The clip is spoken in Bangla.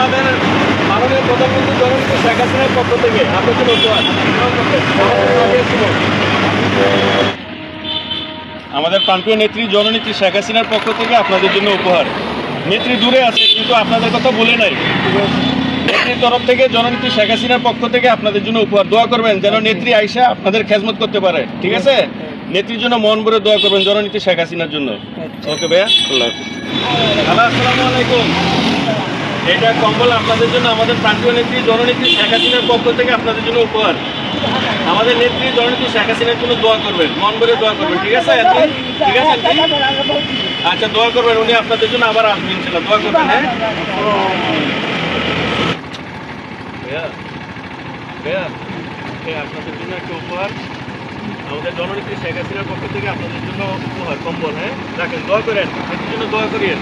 আমাদের মাননীয় প্রধানমন্ত্রী জননেত্রী শেখ হাসিনার পক্ষ থেকে আপনাদের উপহার। আমাদের প্রান্তীয় নেত্রী জননেত্রী শেখ হাসিনার পক্ষ থেকে আপনাদের জন্য উপহার। নেত্রী দূরে আছে কিন্তু আপনাদের কথা বলে নাই। নেত্রীর তরফ থেকে জননেত্রী শেখ হাসিনার পক্ষ থেকে আপনাদের জন্য উপহার। দোয়া করবেন যেন নেত্রী আইসা আপনাদের খেজমত করতে পারে, ঠিক আছে? নেত্রীর জন্য মন ভরে দোয়া করবেন, জননেত্রী শেখ হাসিনার জন্য। ওকে ভাইয়া, আল্লাহ হাফিজ। হ্যালো, আসসালামু আলাইকুম। এটা কম্বল আপনাদের জন্য আমাদের প্রান্তীয় নেত্রী জননেত্রী শেখ হাসিনার পক্ষ থেকে আপনাদের জন্য উপহার। আমাদের নেত্রী জননেত্রী শেখ হাসিনার জন্য দোয়া করবেন, মন ভরে দোয়া করবেন, ঠিক আছে? ঠিক আছে আন্টি? আচ্ছা, দোয়া করবেন, উনি আপনাদের জন্য আবার আসবেন ইনশাআল্লাহ। দোয়া করবেন, হ্যাঁ? আপনাদের জন্য একটা উপহার, আমাদের জননেত্রী শেখ হাসিনার পক্ষ থেকে আপনাদের জন্য উপহার কম্বল, হ্যাঁ? রাখেন, দোয়া করেন, এর জন্য দোয়া করিয়েন।